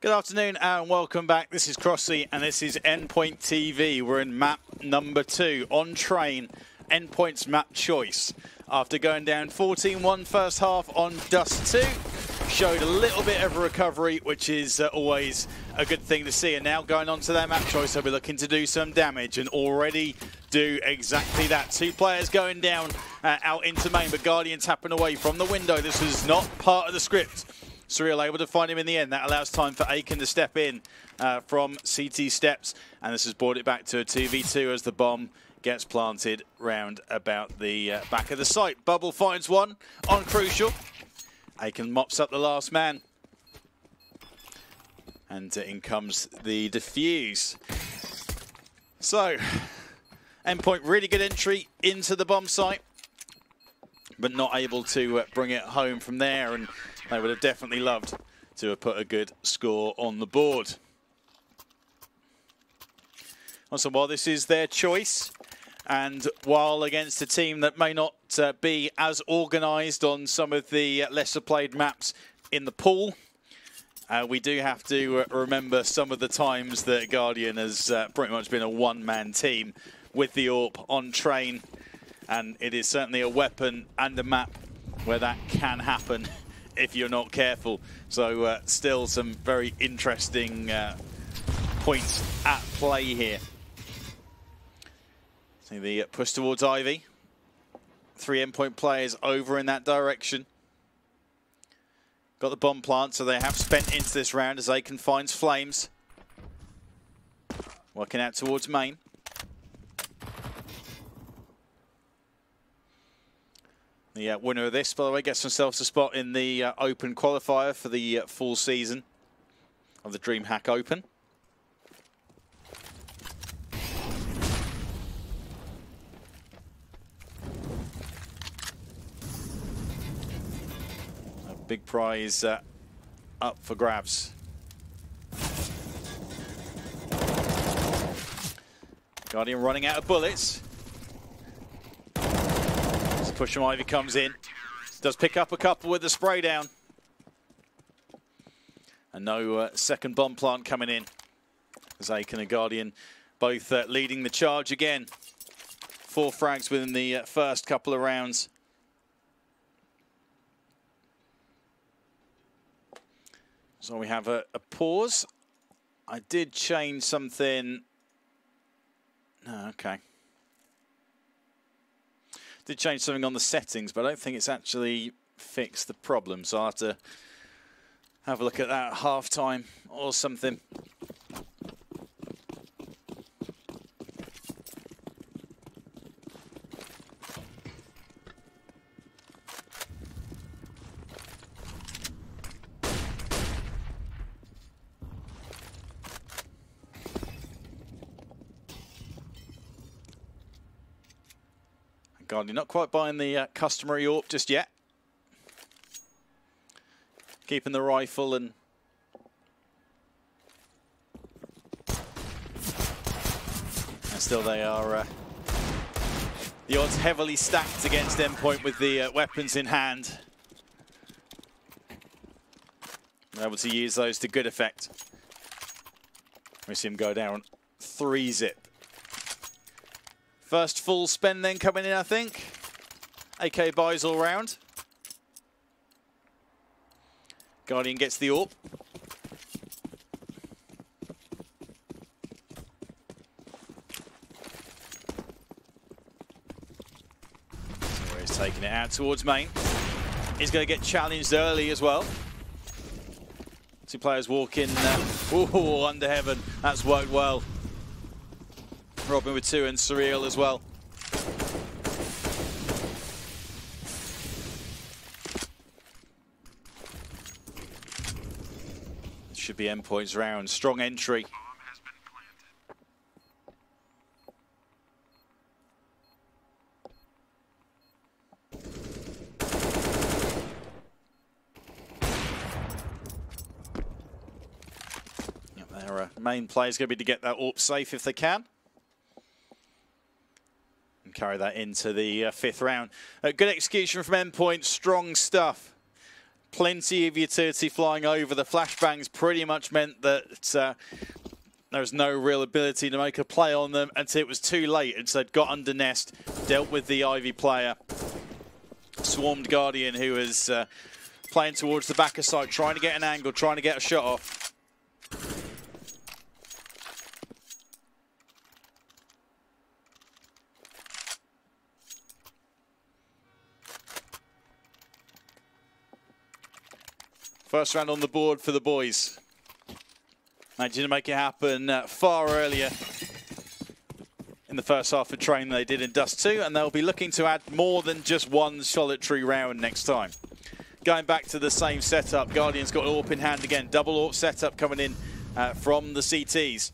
Good afternoon and welcome back. This is Crossy and this is Endpoint TV. We're in map number 2 on train. Endpoint's map choice. After going down 14-1 first half on Dust 2, showed a little bit of a recovery, which is always a good thing to see. And now going on to their map choice, they'll be looking to do some damage and already do exactly that. 2 players going down out into main, but Guardian tapping away from the window. This was not part of the script. Surreal able to find him in the end. That allows time for Aiken to step in from CT steps. And this has brought it back to a 2v2 as the bomb gets planted round about the back of the site. Bubble finds one on Crucial. Aiken mops up the last man. And in comes the defuse. So, Endpoint, really good entry into the bomb site, but not able to bring it home from there. And they would have definitely loved to have put a good score on the board. Also, while this is their choice, and while against a team that may not be as organised on some of the lesser played maps in the pool, we do have to remember some of the times that Guardian has pretty much been a one-man team with the AWP on train. And it is certainly a weapon and a map where that can happen if you're not careful. So still some very interesting points at play here. See the push towards Ivy. 3 Endpoint players over in that direction. Got the bomb plant, so they have spent into this round as Aiken finds Flames. Working out towards main. The winner of this, by the way, gets themselves a spot in the Open qualifier for the full season of the DreamHack Open. A big prize up for grabs. Guardian running out of bullets. Push from Ivy comes in. Does pick up a couple with the spray down. And no second bomb plant coming in. As Aiken and Guardian both leading the charge again. 4 frags within the first couple of rounds. So we have a pause. I did change something. Oh, okay. Did change something on the settings, but I don't think it's actually fixed the problem. So I'll have to have a look at that at half-time or something. Guardian not quite buying the customary AWP just yet. Keeping the rifle and still they are the odds heavily stacked against Endpoint with the weapons in hand. They're able to use those to good effect. We see him go down 3-zip. First full spend then coming in, I think. AK buys all round. Guardian gets the AWP. So he's taking it out towards main. He's going to get challenged early as well. 2 players walk in. Ooh, under heaven. That's worked well. Robin with 2 and Surreal as well. It should be Endpoint's round. Strong entry. Yep, their main play is going to be to get that AWP safe if they can. And carry that into the 5th round. Good execution from Endpoint, strong stuff. plenty of utility flying over. The flashbangs pretty much meant that there was no real ability to make a play on them until it was too late. And so they'd got under nest, dealt with the Ivy player, swarmed Guardian, who was playing towards the back of site, trying to get an angle, trying to get a shot off. First round on the board for the boys. Managing to make it happen far earlier in the first half of train than they did in Dust 2, and they'll be looking to add more than just one solitary round next time. Going back to the same setup, Guardian's got AWP in hand again. Double AWP setup coming in from the CTs.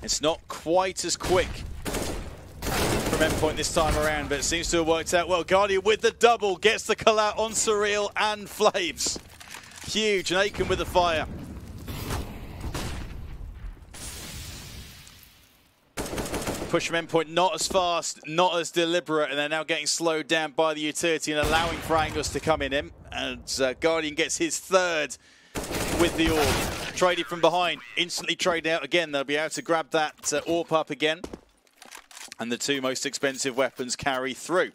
It's not quite as quick from Endpoint this time around, but it seems to have worked out well. Guardian with the double, gets the call out on Surreal and Flames. Huge, and Aiken with the fire. Push from Endpoint not as fast, not as deliberate, and they're now getting slowed down by the utility and allowing for angles to come in. And Guardian gets his third with the AWP. Traded from behind, instantly trade out again. They'll be able to grab that AWP up again. And the two most expensive weapons carry through.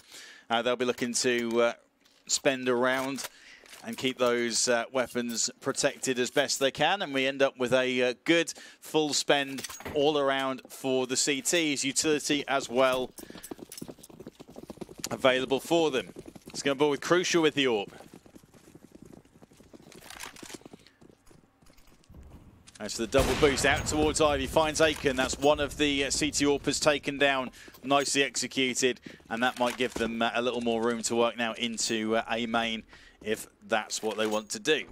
They'll be looking to spend a round and keep those weapons protected as best they can. And we end up with a good full spend all around for the CTs. Utility as well available for them. It's going to ball with Crucial with the AWP. As the double boost out towards Ivy, finds Aiken. That's one of the CT AWPers taken down, nicely executed, and that might give them a little more room to work now into A main if that's what they want to do.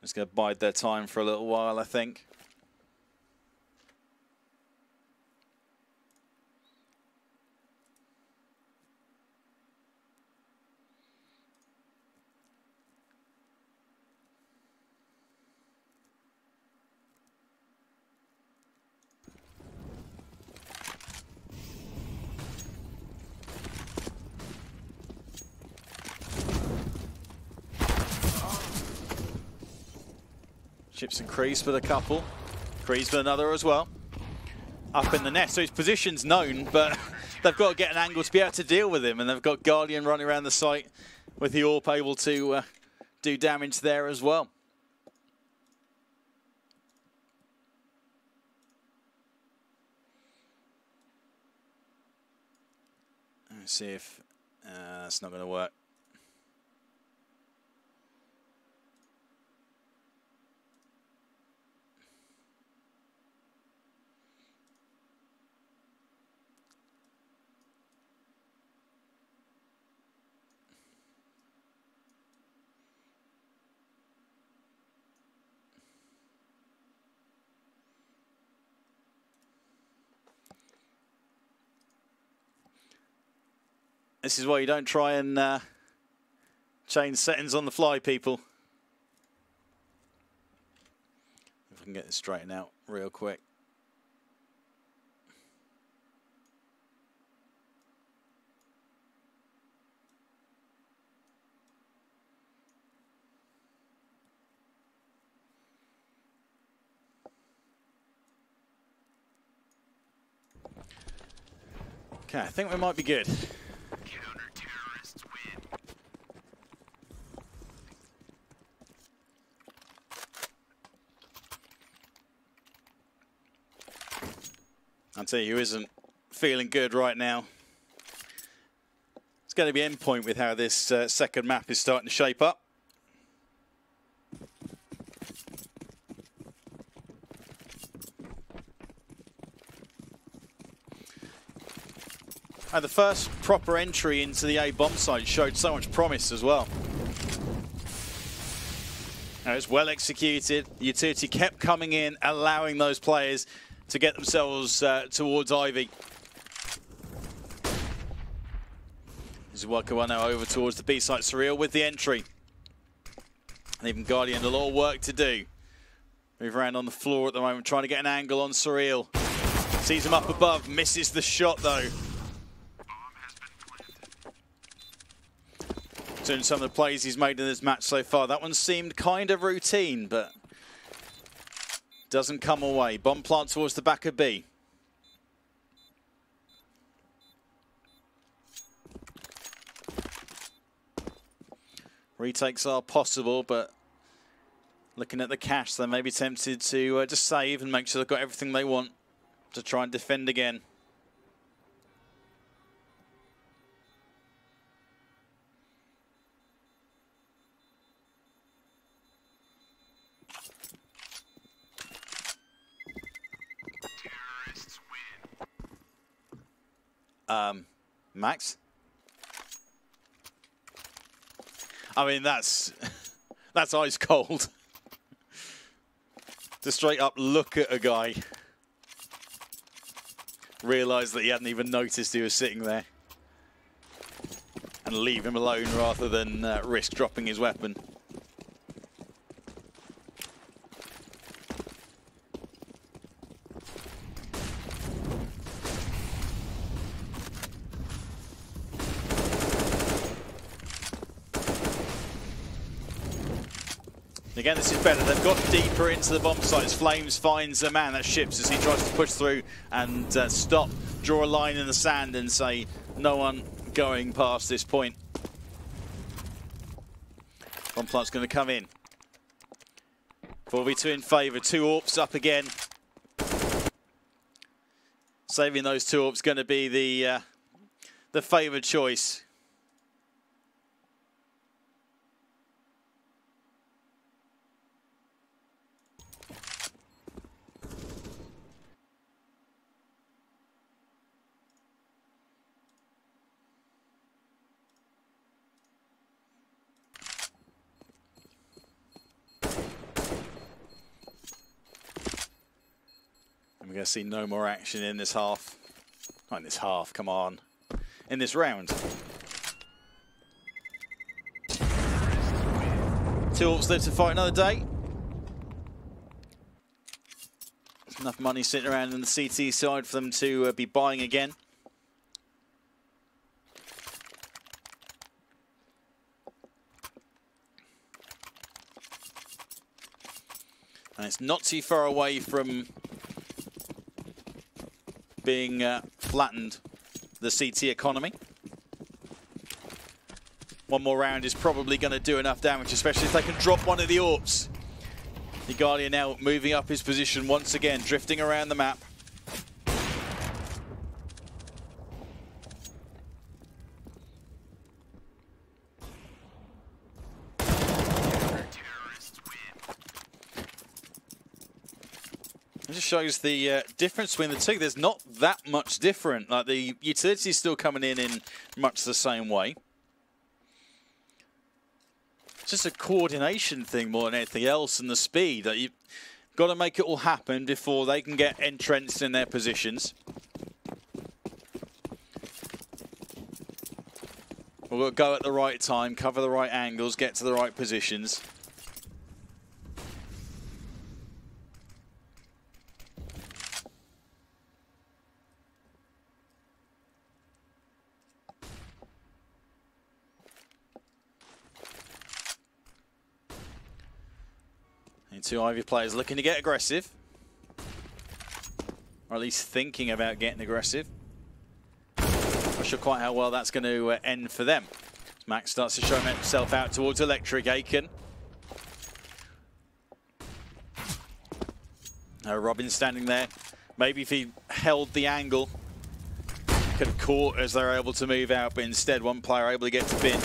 Just going to bide their time for a little while, I think. Chips and Kreese with a couple. Kreese with another as well. Up in the nest, so his position's known, but they've got to get an angle to be able to deal with him, and they've got Guardian running around the site with the AWP able to do damage there as well. Let's see if that's not going to work. This is why you don't try and change settings on the fly, people. If I can get this straightened out real quick. Okay, I think we might be good. I'll tell you who isn't feeling good right now. It's going to be Endpoint with how this second map is starting to shape up. And the first proper entry into the A bomb site showed so much promise as well. It was well executed. The utility kept coming in, allowing those players to get themselves towards Ivy. This is Wakawa over towards the B site. Surreal with the entry. And even Guardian, a lot of work to do. Move around on the floor at the moment, trying to get an angle on Surreal. Sees him up above, misses the shot though. Doing some of the plays he's made in this match so far. That one seemed kind of routine, but doesn't come away. Bomb plant towards the back of B. Retakes are possible, but looking at the cash, they may be tempted to just save and make sure they've got everything they want to try and defend again. Max? I mean, that's ice cold. To straight up look at a guy, realise that he hadn't even noticed he was sitting there, and leave him alone rather than risk dropping his weapon. Again, this is better. They've got deeper into the bomb sites. Flames finds a man that ships as he tries to push through and stop, draw a line in the sand and say, no one going past this point. Bomb plant's going to come in. 4v2 in favour. 2 AWPs up again. Saving those 2 AWPs going to be the favoured choice. We're going to see no more action in this half. Not in this half, come on. In this round. 2 AWPs live to fight another day. There's enough money sitting around on the CT side for them to be buying again. And it's not too far away from being flattened, the CT economy. One more round is probably going to do enough damage, especially if they can drop one of the AWPs. The Guardian now moving up his position once again, drifting around the map. It just shows the difference between the two. There's not that much different. Like, the utility's still coming in much the same way. It's just a coordination thing more than anything else, and the speed. That you've got to make it all happen before they can get entrenched in their positions. We've got to go at the right time, cover the right angles, get to the right positions. Two Ivy players looking to get aggressive, or at least thinking about getting aggressive. Not sure quite how well that's going to end for them. Max starts to show himself out towards Electric Aiken. Robin standing there. Maybe if he held the angle, could have caught as they're able to move out, but instead one player able to get to bin.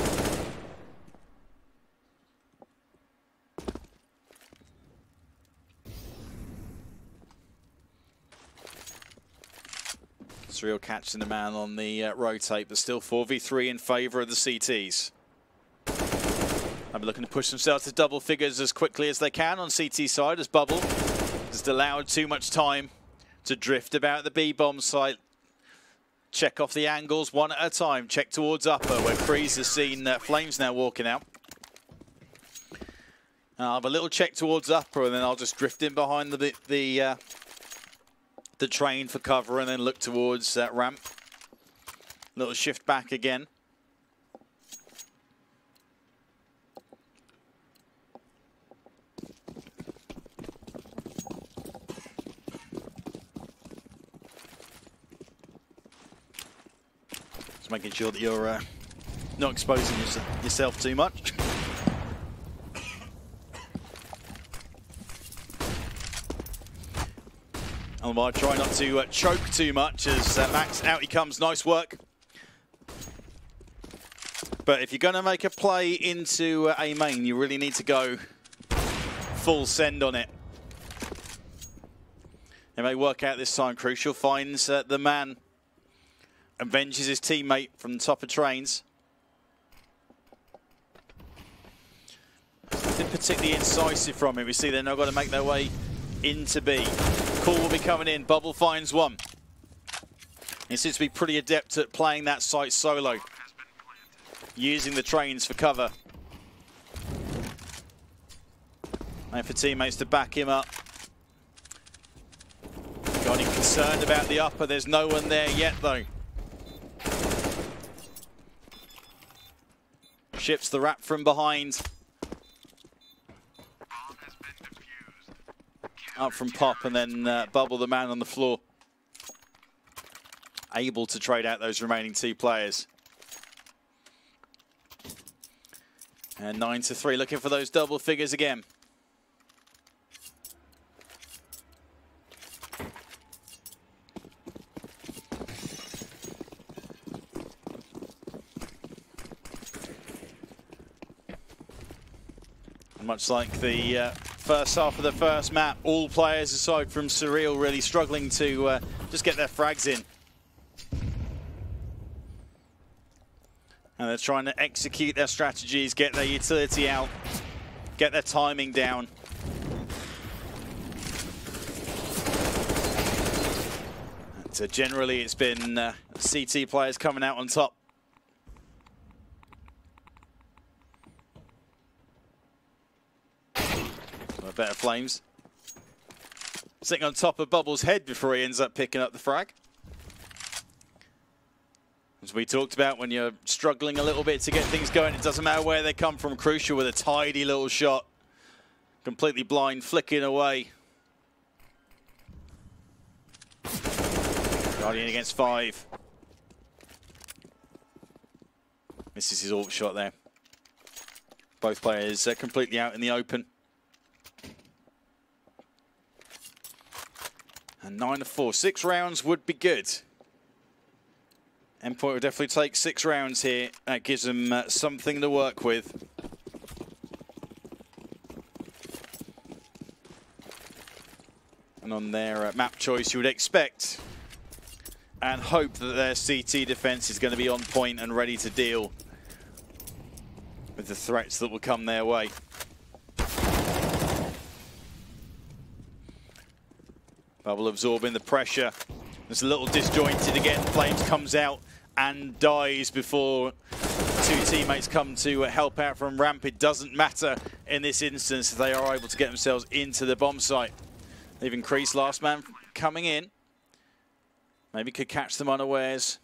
Real catching the man on the rotate, but still 4v3 in favour of the CTs. I'll be looking to push themselves to double figures as quickly as they can on CT side, as Bubble just allowed too much time to drift about the B bomb site. Check off the angles one at a time. Check towards upper, where Kreese has seen Flames now walking out. I'll have a little check towards upper, and then I'll just drift in behind the train for cover and then look towards that ramp. Little shift back again. Just making sure that you're not exposing yourself too much. Almar try not to choke too much as Max, out he comes, nice work. But if you're going to make a play into A main, you really need to go full send on it. It may work out this time. Crucial finds the man, avenges his teammate from the top of trains. Nothing particularly incisive from it. We see they're now going to make their way into B. Call will be coming in. Bubble finds one. He seems to be pretty adept at playing that site solo, using the trains for cover. And for teammates to back him up. Got him concerned about the upper. There's no one there yet, though. Ships the wrap from behind. Up from Pop, and then Bubble, the man on the floor. Able to trade out those remaining two players. And 9-3, looking for those double figures again. Much like the first half of the first map, all players aside from Surreal really struggling to just get their frags in. And they're trying to execute their strategies, get their utility out, get their timing down. So generally it's been CT players coming out on top. Better Flames. Sitting on top of Bubble's head before he ends up picking up the frag. As we talked about, when you're struggling a little bit to get things going, it doesn't matter where they come from. Crucial with a tidy little shot. Completely blind, flicking away. Guardian against 5. Misses his ult shot there. Both players completely out in the open. And 9-4, 6 rounds would be good. Endpoint will definitely take 6 rounds here. That gives them something to work with. And on their map choice, you would expect and hope that their CT defense is going to be on point and ready to deal with the threats that will come their way. Bubble absorbing the pressure. It's a little disjointed again. Flames comes out and dies before two teammates come to help out from ramp. It doesn't matter in this instance. They are able to get themselves into the bomb site. They've increased last man coming in. Maybe could catch them unawares.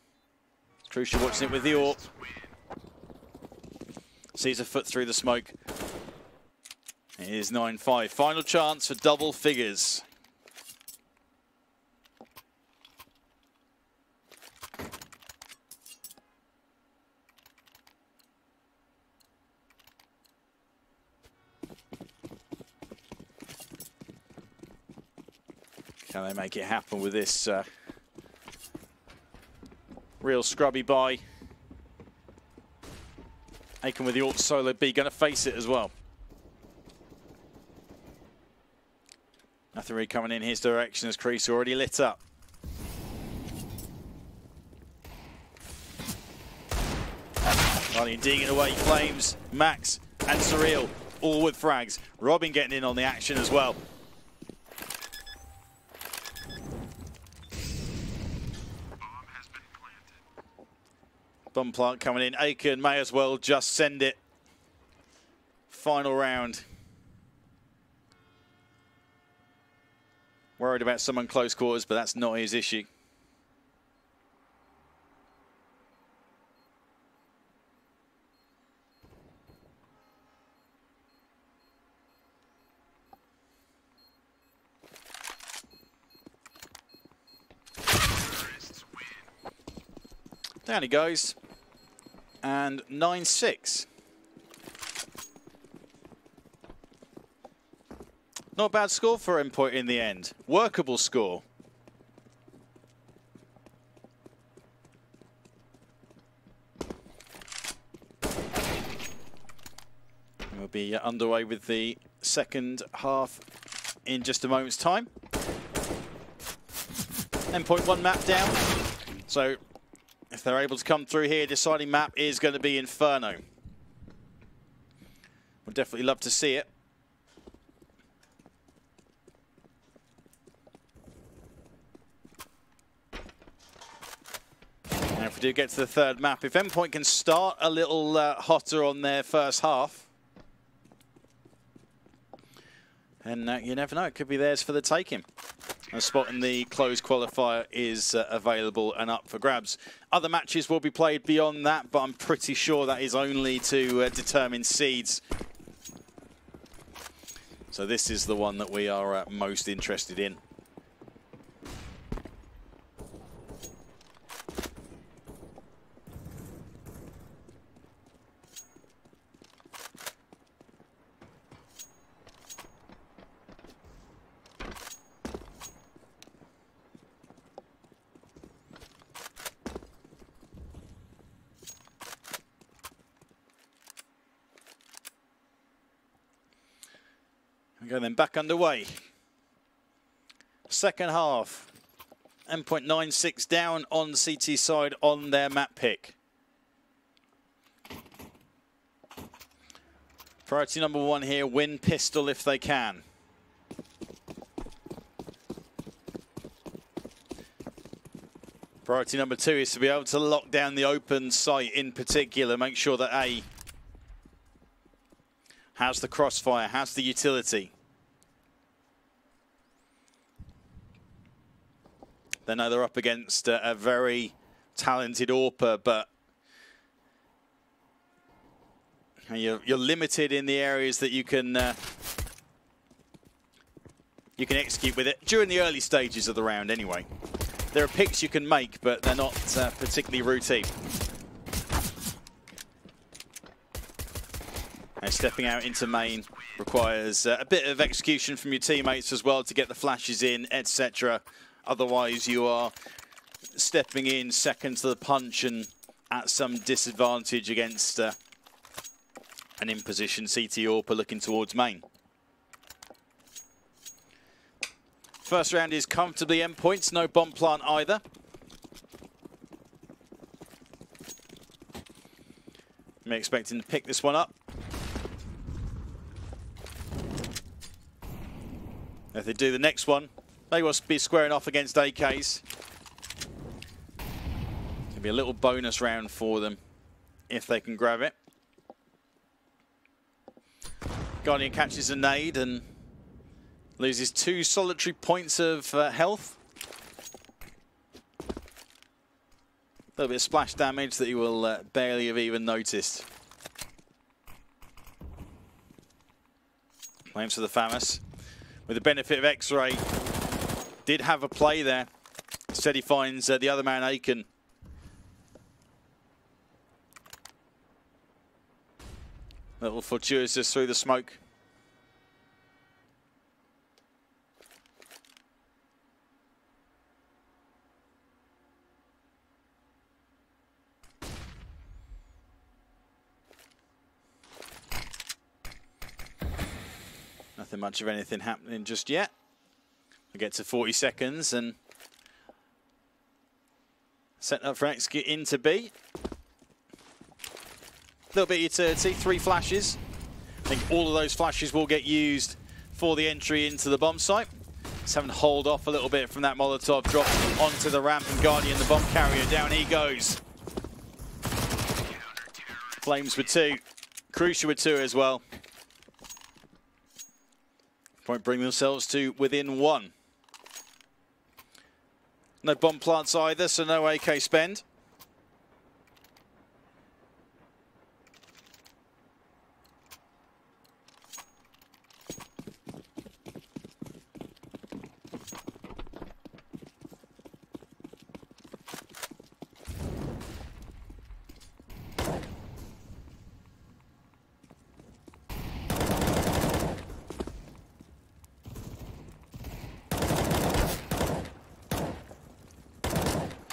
Crucial watching it with the AWP. Sees a foot through the smoke. It is 9-5. Final chance for double figures. Can they make it happen with this real scrubby buy? Aiken with the AWP solo B, going to face it as well. Nothing really coming in his direction as Crease already lit up. Guardian digging away, Flames, Max and Surreal, all with frags. Robin getting in on the action as well. Bomb plant coming in. Aiken may as well just send it. Final round. Worried about someone close quarters, but that's not his issue. Down he goes. and 9-6. Not a bad score for Endpoint in the end. Workable score. We'll be underway with the second half in just a moment's time. Endpoint 1 map down. So if they're able to come through here, deciding map is going to be Inferno. Would definitely love to see it. And if we do get to the third map, if Endpoint can start a little hotter on their first half, and you never know, it could be theirs for the taking. A spot in the closed qualifier is available and up for grabs. Other matches will be played beyond that, but I'm pretty sure that is only to determine seeds. So this is the one that we are most interested in. Okay, then back underway. Second half. Endpoint 9-6 down on CT side on their map pick. Priority number 1 here, win pistol if they can. Priority number 2 is to be able to lock down the open site in particular, make sure that A has the crossfire, has the utility. They know they're up against a very talented AWPer, but you're limited in the areas that you can execute with it during the early stages of the round. Anyway, there are picks you can make, but they're not particularly routine. And stepping out into main requires a bit of execution from your teammates as well to get the flashes in, etc. Otherwise, you are stepping in second to the punch and at some disadvantage against an in-position CT AWPer looking towards main. First round is comfortably Endpoints, no bomb plant either. I'm expecting to pick this one up. If they do the next one, they will be squaring off against AKs. It'll be a little bonus round for them if they can grab it. Guardian catches a nade and loses 2 solitary points of health. A little bit of splash damage that he will barely have even noticed. Claims for the FAMAS. With the benefit of X-Ray, did have a play there. Instead he finds the other man, Aiken. Little fortuitous through the smoke. Nothing much of anything happening just yet. We get to 40 seconds and set up for execute into B. A little bit of utility, 3 flashes. I think all of those flashes will get used for the entry into the bomb site. Just having to hold off a little bit from that Molotov drop onto the ramp, and Guardian, the bomb carrier, down he goes. Flames with 2, Crucial with 2 as well. Point bring themselves to within 1. No bomb plants either, so no AK spend.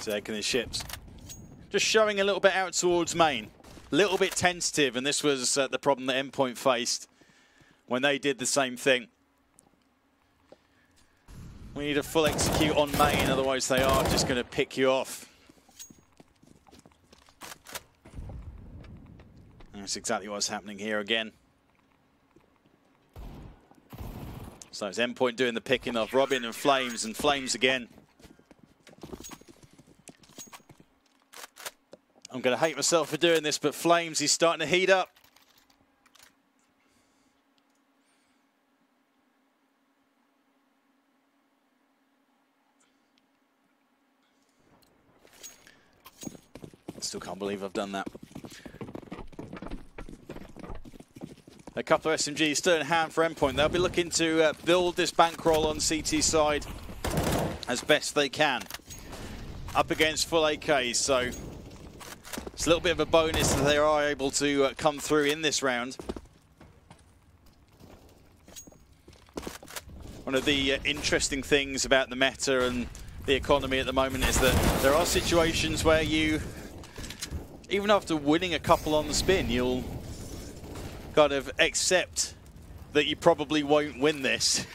Taking his ships. Just showing a little bit out towards main. A little bit tentative, and this was the problem that Endpoint faced when they did the same thing. We need a full execute on main, otherwise they are just going to pick you off. And that's exactly what's happening here again. So it's Endpoint doing the picking off, Robin and Flames again. I'm going to hate myself for doing this, but Flames, he's starting to heat up. Still can't believe I've done that. A couple of SMGs still in hand for Endpoint. They'll be looking to build this bankroll on CT side as best they can. Up against full AKs, so it's a little bit of a bonus that they are able to come through in this round. One of the interesting things about the meta and the economy at the moment is that there are situations where you, even after winning a couple on the spin, you'll kind of accept that you probably won't win this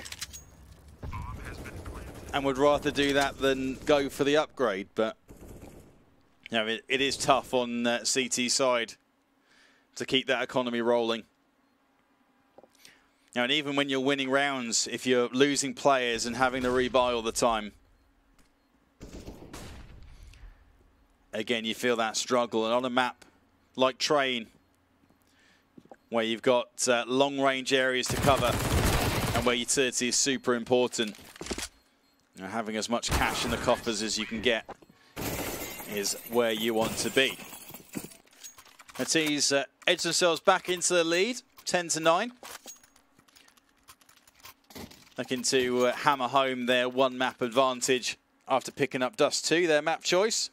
and would rather do that than go for the upgrade. But you know, it is tough on CT side to keep that economy rolling. Now, and even when you're winning rounds, if you're losing players and having to rebuy all the time, again, you feel that struggle. And on a map like Train, where you've got long-range areas to cover and where utility is super important, you know, having as much cash in the coffers as you can get is where you want to be. Matisse edge themselves back into the lead, 10-9. Looking to hammer home their one map advantage after picking up Dust 2, their map choice.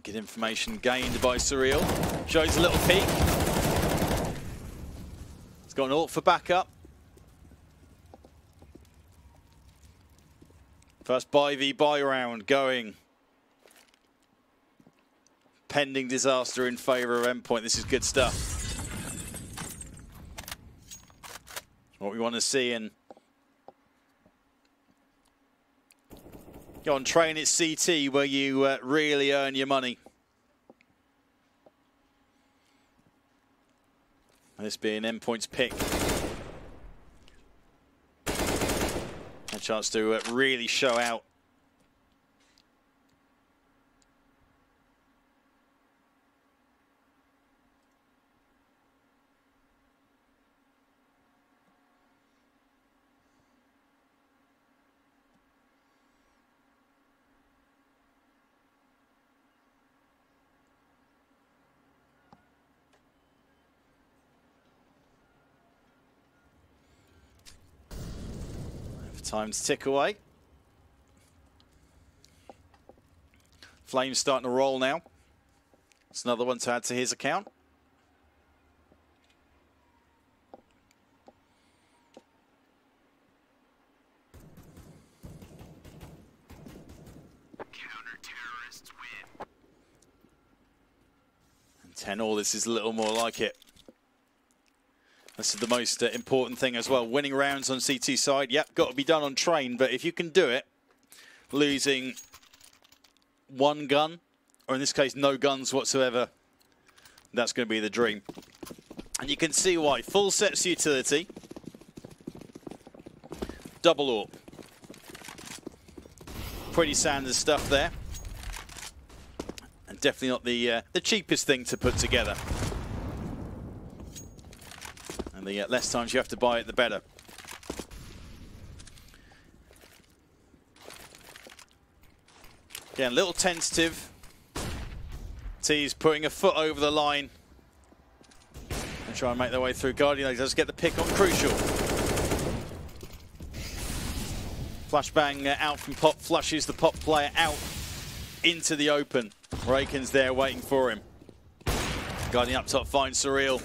Good information gained by Surreal. Shows a little peek. He's got an ult for backup. First buy v buy round going. Pending disaster in favour of Endpoint. This is good stuff. What we want to see. And on Train, it's CT where you really earn your money. This being Endpoint's pick. A chance to really show out. Time to tick away. Flames starting to roll now. It's another one to add to his account. Counter-terrorists win. And 10-all, this is a little more like it. This is the most important thing as well. Winning rounds on CT side, yep, got to be done on Train. But if you can do it, losing one gun, or in this case, no guns whatsoever, that's going to be the dream. And you can see why. Full sets utility. Double AWP. Pretty standard stuff there. And definitely not the cheapest thing to put together. The less times you have to buy it, the better. Again, a little tentative. T's putting a foot over the line and try and make their way through. Guardian, he does get the pick on Crucial. Flashbang out from Pop, flushes the Pop player out into the open. Raken's there waiting for him. Guardian up top finds Surreal.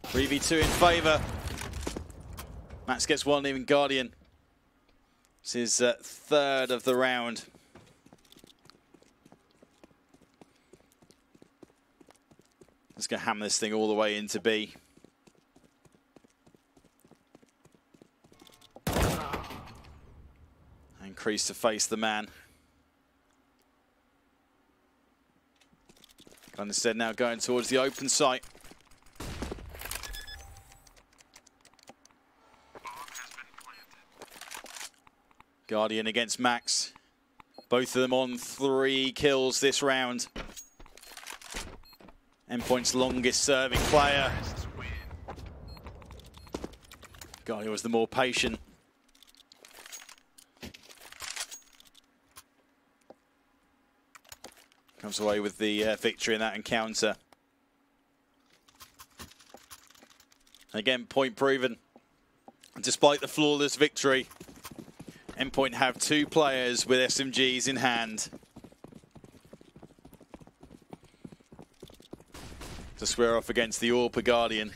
3v2 in favour. Max gets one, even Guardian. This is third of the round. Let's go hammer this thing all the way into B. And Crease to face the man. Instead now going towards the open site. Guardian against Max. Both of them on 3 kills this round. Endpoint's longest serving player. Guardian was the more patient. Comes away with the victory in that encounter. Again, point proven. Despite the flawless victory, Endpoint have 2 players with SMGs in hand to square off against the AWP Guardian.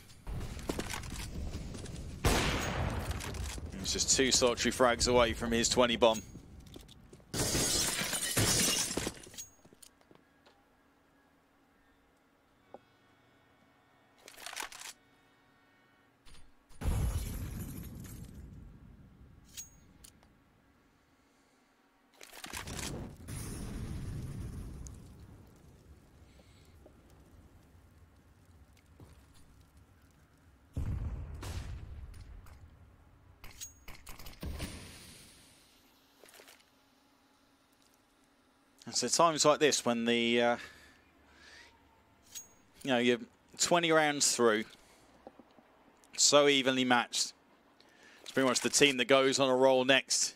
He's just 2 solitary frags away from his 20 bomb. So times like this when the, you're 20 rounds through, so evenly matched. It's pretty much the team that goes on a roll next.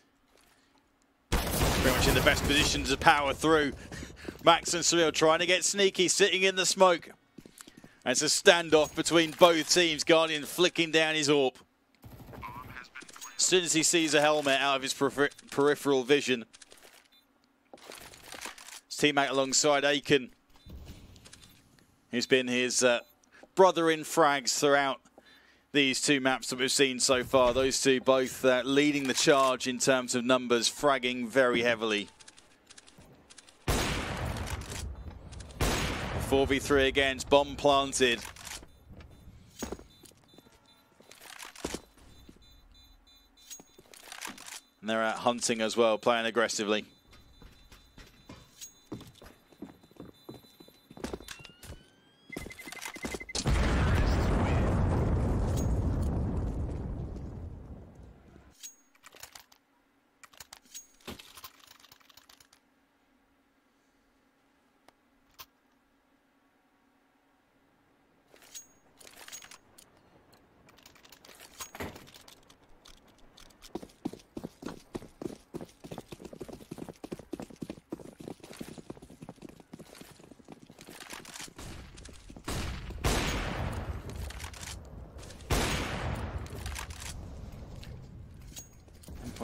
Pretty much in the best position to power through. Max and Surreal trying to get sneaky, sitting in the smoke. And it's a standoff between both teams. Guardian flicking down his AWP. As soon as he sees a helmet out of his peripheral vision. Teammate alongside Aiken, who's been his brother in frags throughout these 2 maps that we've seen so far. Those 2 both leading the charge in terms of numbers, fragging very heavily. 4v3 against, bomb planted. And they're out hunting as well, playing aggressively.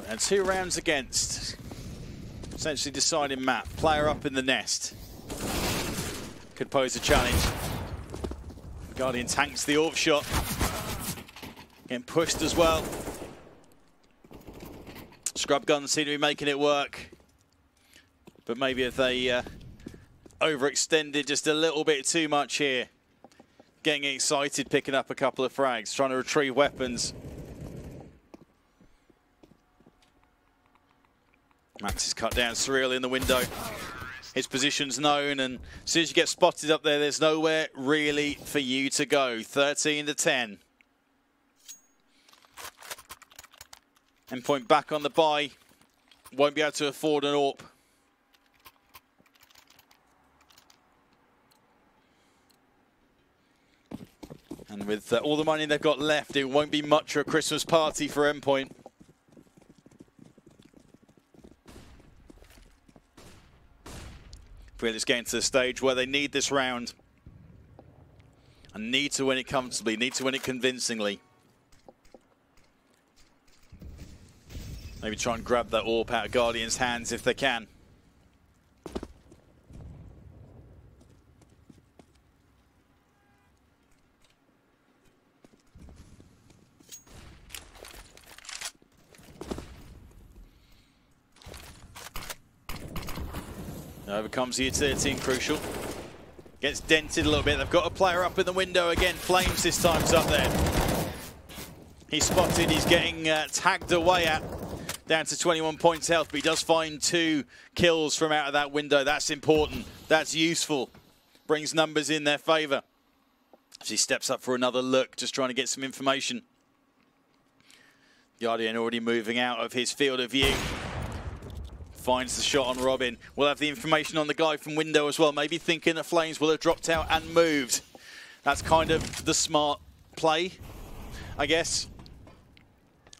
And 2 rounds against. Essentially deciding map. Player up in the nest. Could pose a challenge. Guardian tanks the AWP shot. Getting pushed as well. Scrub guns seem to be making it work. But maybe if they overextended just a little bit too much here. Getting excited, picking up a couple of frags. Trying to retrieve weapons. Max is cut down, Surreal in the window. His position's known, and as soon as you get spotted up there, there's nowhere really for you to go. 13 to 10. Endpoint back on the buy. Won't be able to afford an AWP. And with all the money they've got left, it won't be much of a Christmas party for Endpoint. Feel it's getting to the stage where they need this round and need to win it comfortably, need to win it convincingly. Maybe try and grab that AWP out of Guardian's hands if they can. Overcomes the utility and Crucial. Gets dented a little bit. They've got a player up in the window again. Flames this time's up there. He's spotted. He's getting tagged away at. Down to 21 points health, but he does find 2 kills from out of that window. That's important. That's useful. Brings numbers in their favour. As he steps up for another look, just trying to get some information. Guardian already moving out of his field of view. Finds the shot on Robin. We'll have the information on the guy from window as well. Maybe thinking that Flames will have dropped out and moved. That's kind of the smart play, I guess.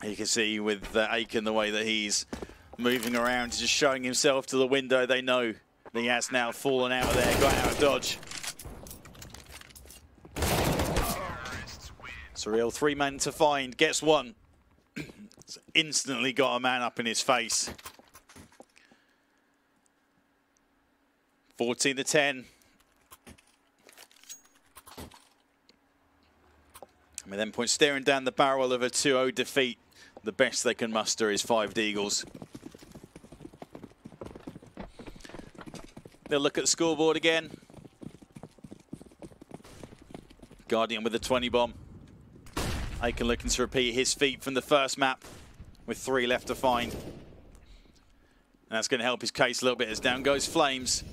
You can see with Aiken the way that he's moving around, just showing himself to the window. They know that he has now fallen out of there, got out of dodge. Surreal 3 men to find, gets 1. Instantly got a man up in his face. 14-10. I mean, Endpoint staring down the barrel of a 2-0 defeat. The best they can muster is 5 Deagles. They'll look at the scoreboard again. Guardian with a 20 bomb. Aiken looking to repeat his feat from the first map with 3 left to find. And that's going to help his case a little bit as down goes Flames.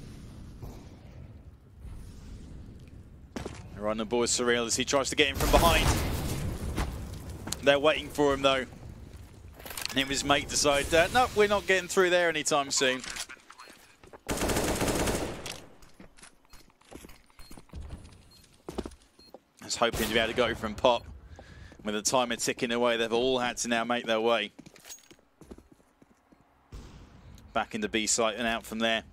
They're on the board Surreal as he tries to get in from behind. They're waiting for him though. And his mate decided, no, we're not getting through there anytime soon. I was hoping to be able to go from pop. With the timer ticking away, they've all had to now make their way. Back into B site and out from there.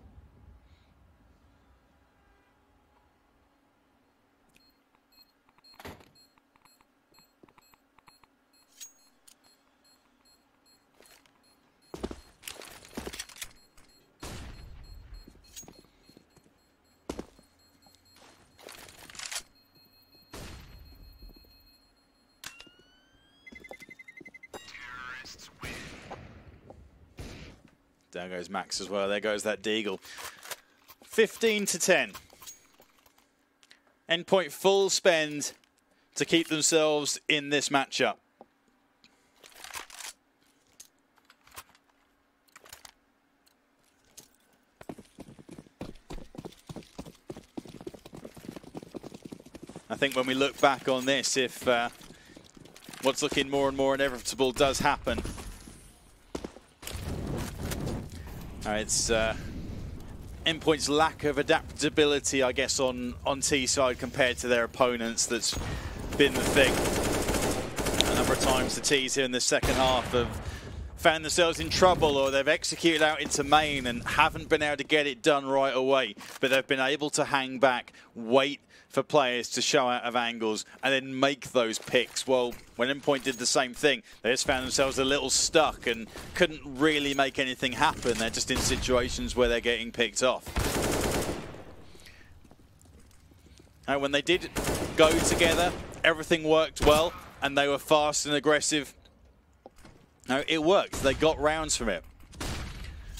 Down goes Max as well. There goes that Deagle. 15-10. Endpoint full spend to keep themselves in this matchup. I think when we look back on this, if what's looking more and more inevitable does happen, it's Endpoint's lack of adaptability, I guess, on T side compared to their opponents that's been the thing. A number of times the T's here in the second half have found themselves in trouble, or they've executed out into main and haven't been able to get it done right away, but they've been able to hang back, wait for players to show out of angles and then make those picks. Well, when Endpoint did the same thing, they just found themselves a little stuck and couldn't really make anything happen. They're just in situations where they're getting picked off. And when they did go together, everything worked well and they were fast and aggressive. No, it worked. They got rounds from it.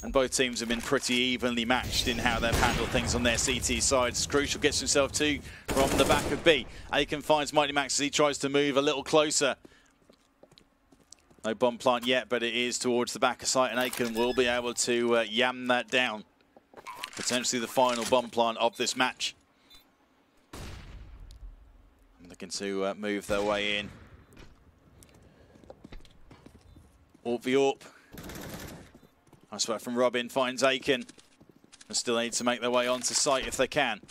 And both teams have been pretty evenly matched in how they've handled things on their CT sides. Crucial gets himself 2 from the back of B. Aiken finds Mighty Max as he tries to move a little closer. No bomb plant yet, but it is towards the back of site, and Aiken will be able to yam that down. Potentially the final bomb plant of this match. Looking to move their way in. AWP v AWP. Nice work from Robin, finds Aiken. And still need to make their way onto site if they can.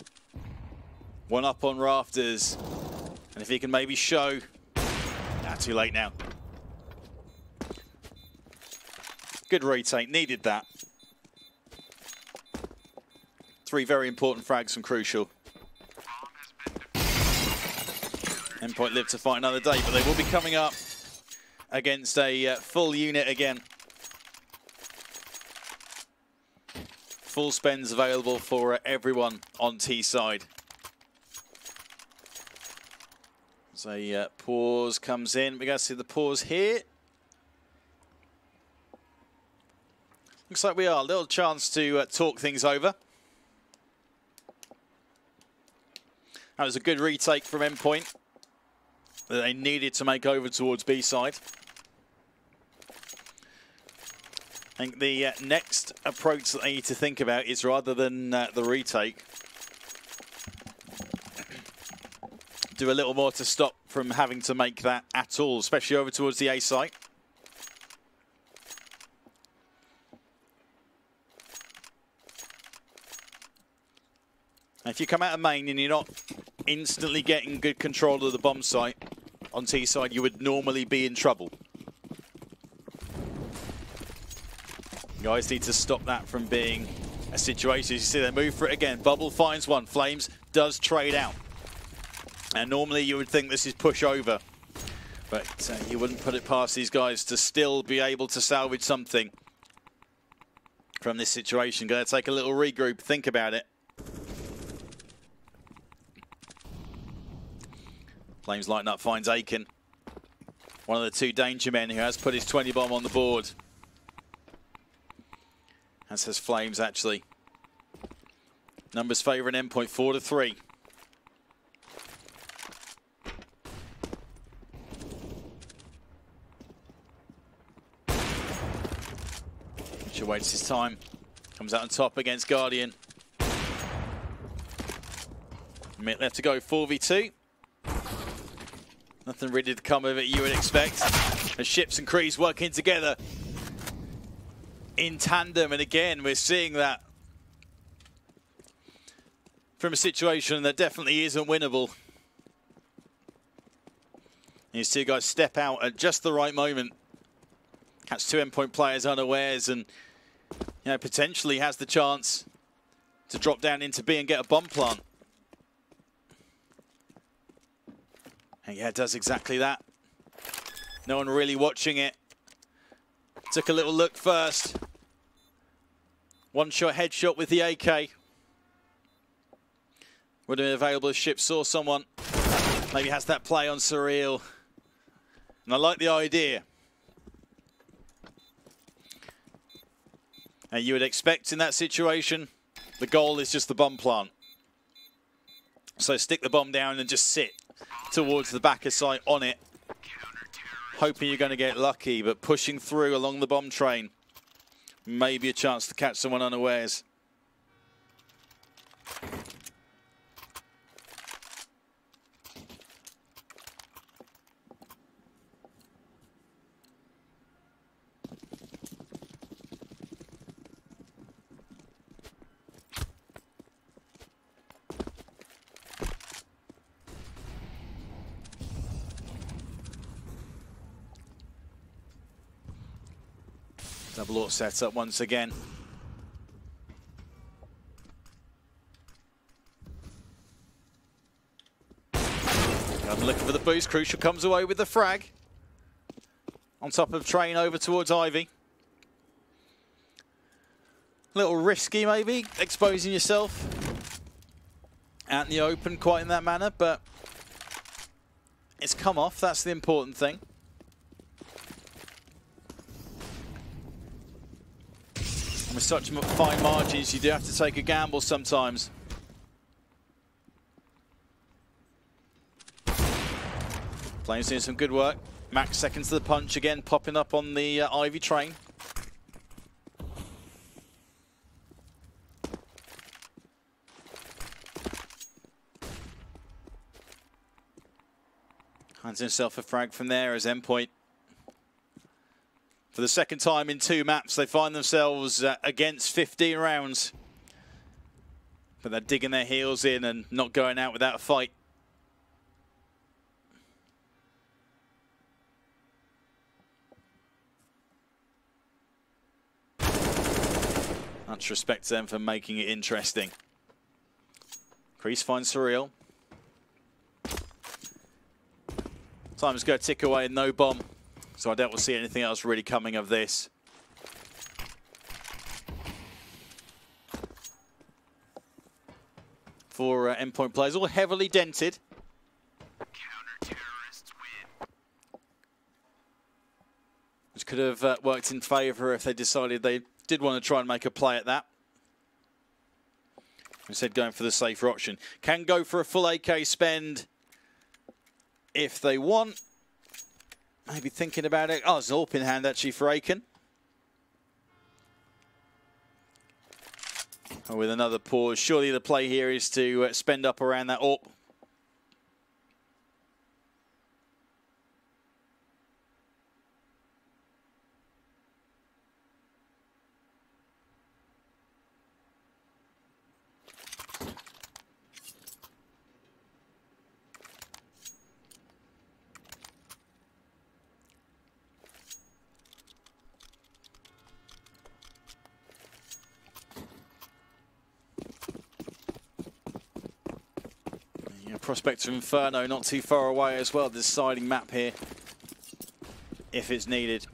1 up on rafters. And if he can maybe show... too late now. Good retake, needed that. 3 very important frags from Crucial. Endpoint live to fight another day, but they will be coming up against a full unit again. Full spends available for everyone on T side. So a pause comes in. We're going to see the pause here. Looks like we are. A little chance to talk things over. That was a good retake from Endpoint that they needed to make over towards B side. I think the next approach that they need to think about is, rather than the retake, do a little more to stop from having to make that at all, especially over towards the A site. If you come out of main and you're not instantly getting good control of the bomb site on T side, you would normally be in trouble. You guys need to stop that from being a situation. You see they move for it again. Bubble finds one. Flames does trade out. And normally you would think this is push over. But you wouldn't put it past these guys to still be able to salvage something from this situation. Going to take a little regroup, think about it. Flames lighten up, finds Aiken. One of the 2 danger men who has put his 20 bomb on the board. As has Flames, actually. Numbers favouring Endpoint 4-3. Which awaits his time. Comes out on top against Guardian. Minute left to go, 4v2. Nothing really to come of it, you would expect. The ships and crews working together in tandem, and again we're seeing that from a situation that definitely isn't winnable. And you see you guys step out at just the right moment, catch 2 Endpoint players unawares, and potentially has the chance to drop down into B and get a bomb plant. And yeah, it does exactly that. No one really watching it. Took a little look first. 1-shot headshot with the AK. Would have been available if Ship saw someone. Maybe has that play on Surreal. And I like the idea. And you would expect in that situation, the goal is just the bomb plant. So stick the bomb down and just sit towards the back of sight on it. Hoping you're going to get lucky, but pushing through along the bomb train. Maybe a chance to catch someone unawares. Double AWP set up once again. I'm looking for the boost. Crucial comes away with the frag. On top of Train over towards Ivy. A little risky maybe, exposing yourself out in the open quite in that manner, but it's come off, that's the important thing. And with such fine margins, you do have to take a gamble sometimes. Flames doing some good work. Max seconds to the punch again, popping up on the Ivy train. Hands himself a frag from there as Endpoint. For the second time in 2 maps, they find themselves against 15 rounds. But they're digging their heels in and not going out without a fight. Much respect to them for making it interesting. Crease finds Surreal. Time's going to tick away, no bomb. So I doubt we'll see anything else really coming of this. For Endpoint players, all heavily dented. Counter-terrorists win. Which could have worked in favour if they decided they did want to try and make a play at that. Instead, going for the safer option. Can go for a full AK spend if they want. Maybe thinking about it. Oh, it's an AWP in hand actually for Aiken. Oh, with another pause. Surely the play here is to spend up around that AWP. Prospect of Inferno not too far away as well. Deciding map here if it's needed.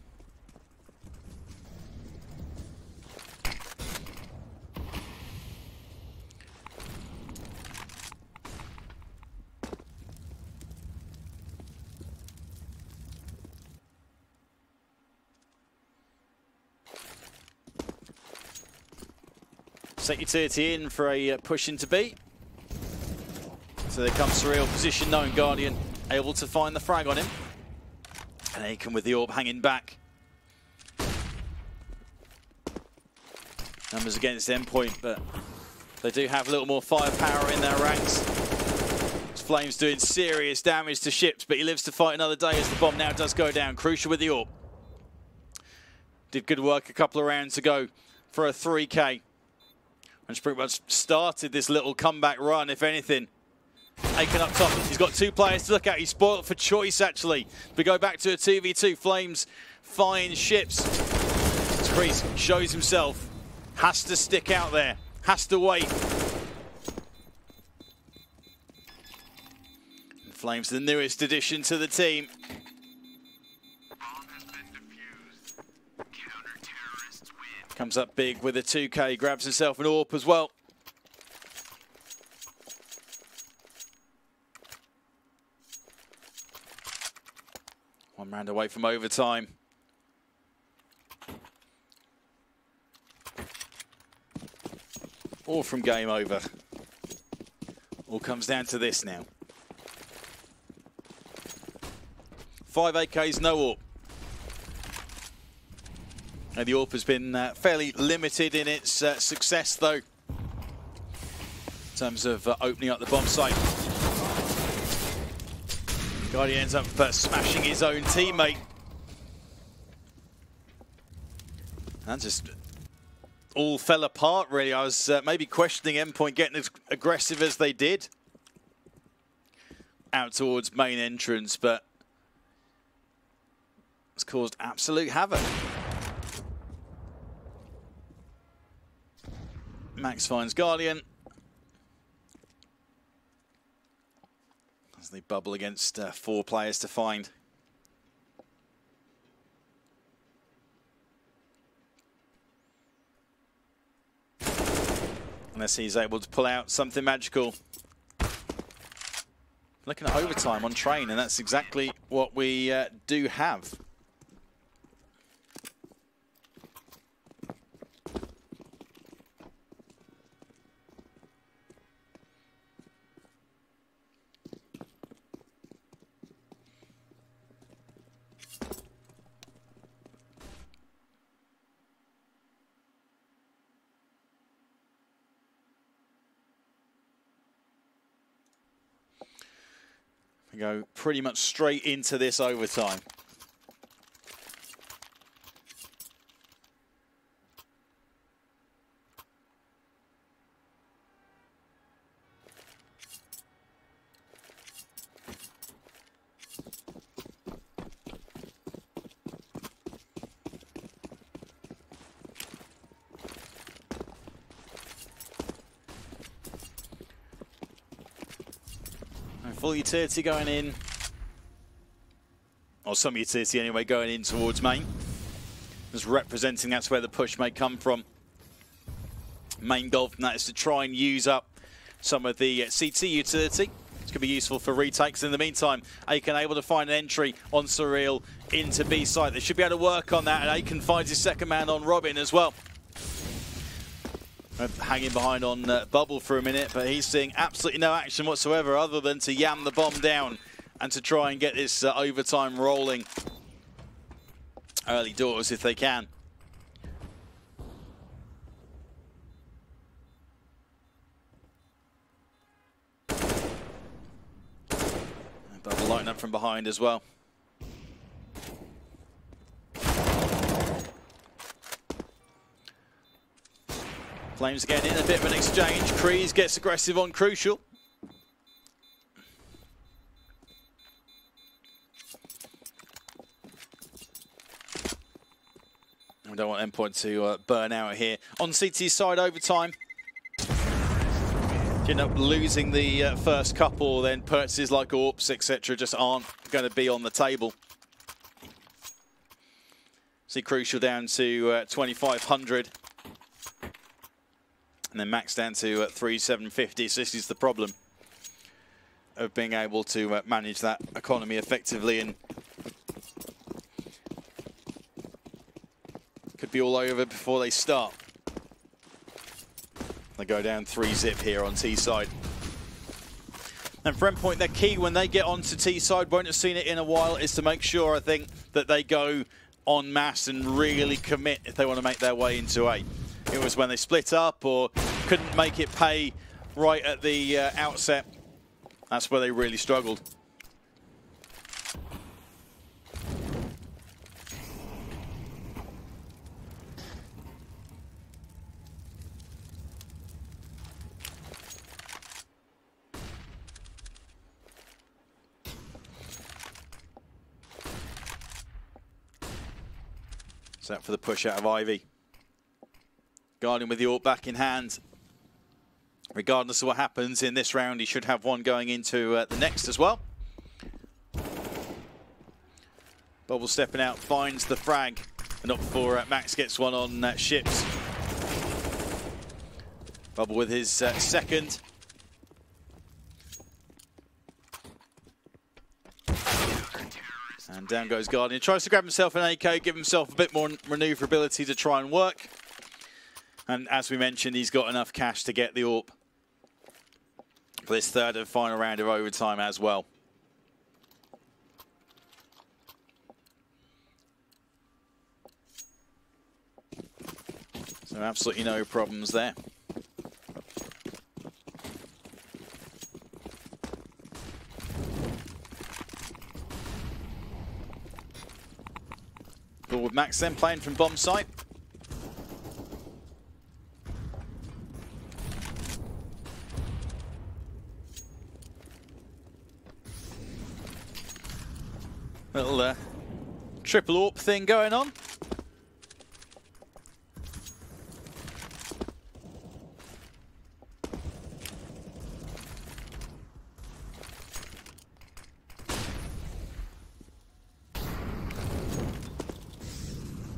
Set utility in for a push into B. So there comes Surreal, position known, Guardian able to find the frag on him. And Aiken with the AWP hanging back. Numbers against Endpoint, but they do have a little more firepower in their ranks. Flames doing serious damage to ships, but he lives to fight another day as the bomb now does go down. Crucial with the AWP. Did good work a couple of rounds ago for a 3K. And pretty much started this little comeback run, if anything. Aiken up top, he's got two players to look at. He's spoiled for choice, actually. We go back to a 2v2. Flames find ships. Crease shows himself. Has to stick out there. Has to wait. Flames, the newest addition to the team. Bomb has been defused. Counter-terrorists win. Comes up big with a 2K. Grabs himself an AWP as well. One round away from overtime. Or from game over. All comes down to this now. 5 AKs, no AWP. And the AWP has been fairly limited in its success, though, in terms of opening up the bomb site. Guardian ends up smashing his own teammate. And just all fell apart, really. I was maybe questioning Endpoint getting as aggressive as they did out towards main entrance, but it's caused absolute havoc. Max finds Guardian. As they bubble against 4 players to find. Unless he's able to pull out something magical. Looking at overtime on train, and that's exactly what we do have. We go pretty much straight into this overtime. Full utility going in. Or some utility anyway going in towards main. As representing that's where the push may come from. Main goal from that is to try and use up some of the CT utility. It's going to be useful for retakes. In the meantime, Aiken able to find an entry on Surreal into B site. They should be able to work on that, and Aiken finds his second man on Robin as well. Hanging behind on Bubble for a minute, but he's seeing absolutely no action whatsoever other than to yam the bomb down and to try and get this overtime rolling early doors if they can. Bubble lighting up from behind as well. Flames again in a bit of an exchange. Kreese gets aggressive on Crucial. We don't want Endpoint to burn out here. On CT's side, overtime. If you end up losing the first couple, then purchases like AWPs, etc. just aren't going to be on the table. See Crucial down to 2,500. And then Max down to 3,750. So this is the problem of being able to manage that economy effectively, and could be all over before they start. They go down 3-zip here on T side. And for Endpoint, their key when they get onto T side, won't have seen it in a while, is to make sure, I think, that they go en masse and really commit if they want to make their way into A. It was when they split up or couldn't make it pay right at the outset. That's where they really struggled. Set for the push out of Ivy. Guardian with the AWP back in hand. Regardless of what happens in this round, he should have one going into the next as well. Bubble stepping out, finds the frag. And up for Max, gets one on Ships. Bubble with his second. And down goes Guardian. Tries to grab himself an AK, give himself a bit more maneuverability to try and work. And as we mentioned, he's got enough cash to get the AWP for this third and final round of overtime as well. So absolutely no problems there. Ball with Max then playing from bomb site. Little triple AWP thing going on.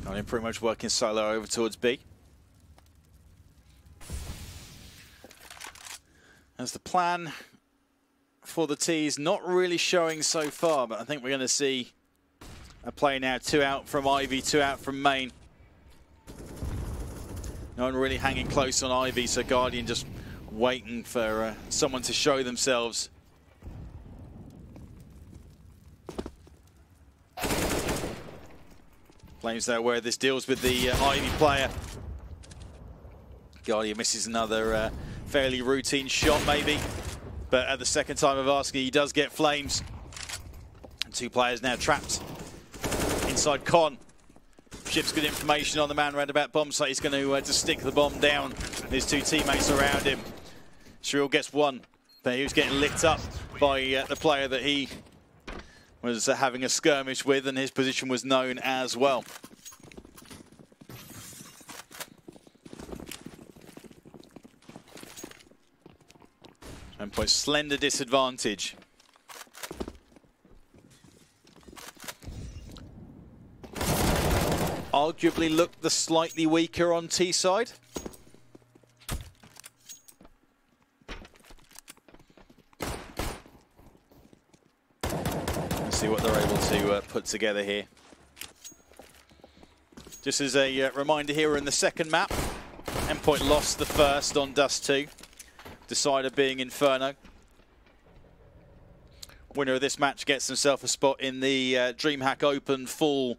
I'm pretty much working solo over towards B. As the plan for the T's not really showing so far, but I think we're going to see a play now. 2 out from Ivy, 2 out from main. No one really hanging close on Ivy, so Guardian just waiting for someone to show themselves. Flames there where this deals with the Ivy player. Guardian misses another fairly routine shot maybe. But at the second time of asking, he does get Flames. And 2 players now trapped inside Con. Ship's good information on the man round about bomb site. He's going to stick the bomb down. His 2 teammates around him. Shrill gets one, but he was getting licked up by the player that he was having a skirmish with, and his position was known as well. Endpoint slender disadvantage. arguably looked the slightly weaker on T side. Let's see what they're able to put together here. Just as a reminder here, we're in the second map. Endpoint lost the first on Dust 2. Decider being Inferno. Winner of this match gets himself a spot in the DreamHack Open full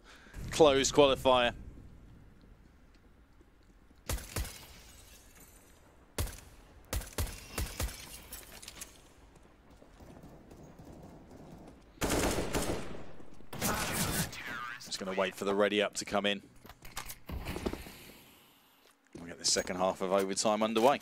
closed qualifier. Just going to wait for the ready up to come in. We'll get the second half of overtime underway.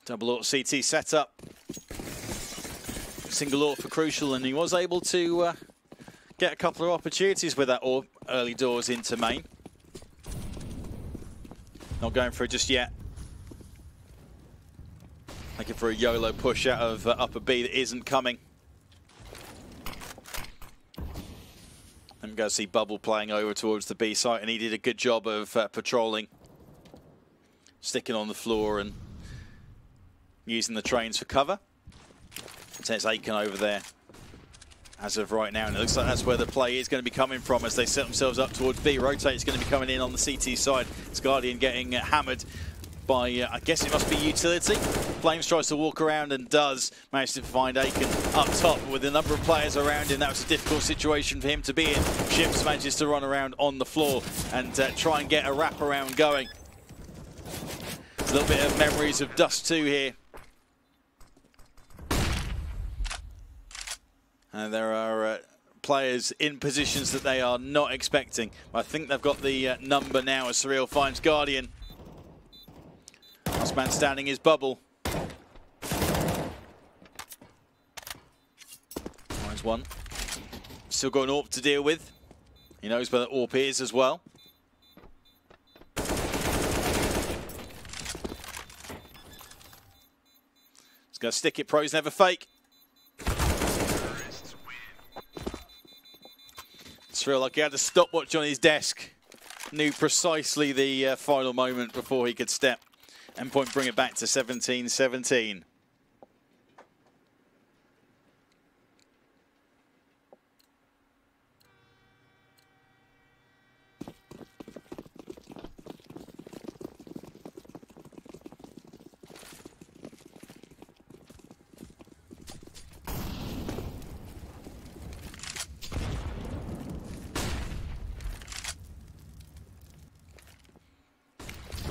Double AUT CT setup. Single AUT for Crucial, and he was able to get a couple of opportunities with that AUT early doors into main. Not going for it just yet. Looking for a YOLO push out of upper B that isn't coming. I'm going to see Bubble playing over towards the B site, and he did a good job of patrolling, sticking on the floor and using the trains for cover. So it's Aiken over there as of right now, and it looks like that's where the play is going to be coming from as they set themselves up towards B. Rotate is going to be coming in on the CT side. It's Guardian getting hammered by, I guess it must be utility. Flames tries to walk around and does manage to find Aiken up top. With a number of players around him, that was a difficult situation for him to be in. Ships manages to run around on the floor and try and get a wraparound going. A little bit of memories of Dust 2 here. And there are players in positions that they are not expecting. I think they've got the number now as Surreal finds Guardian. Last man standing is Bubble. Finds one. Still got an AWP to deal with. He knows where the AWP is as well. He's going to stick it. Pros never fake. Surreal, like he had a stopwatch on his desk. Knew precisely the final moment before he could step. Endpoint bring it back to 17-17.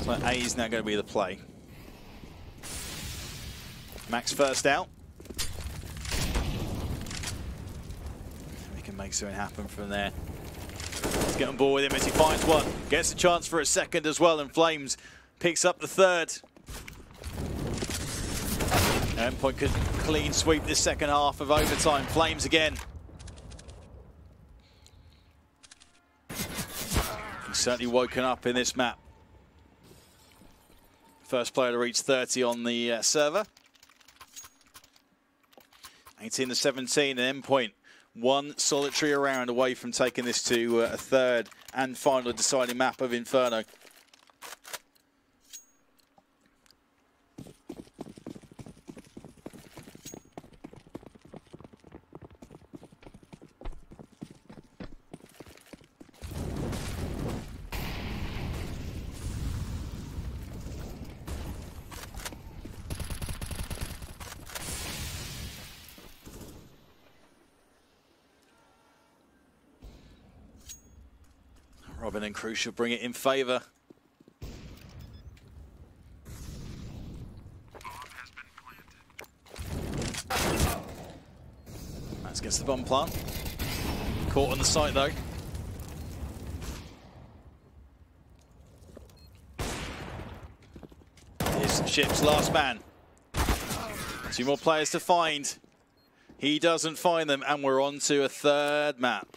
So A is now going to be the play. Max first out. We can make something happen from there. Let's get on board with him as he finds one. Gets a chance for a second as well, and Flames picks up the third. Endpoint could clean sweep this second half of overtime. Flames again. He's certainly woken up in this map. First player to reach 30 on the server. 18-17, and Endpoint one solitary round away from taking this to a third and final deciding map of Inferno. Robin and Crucial bring it in favour. That's against the bomb plant. Caught on the site though. Ships, Ships, last man. 2 more players to find. He doesn't find them, and we're on to a third map.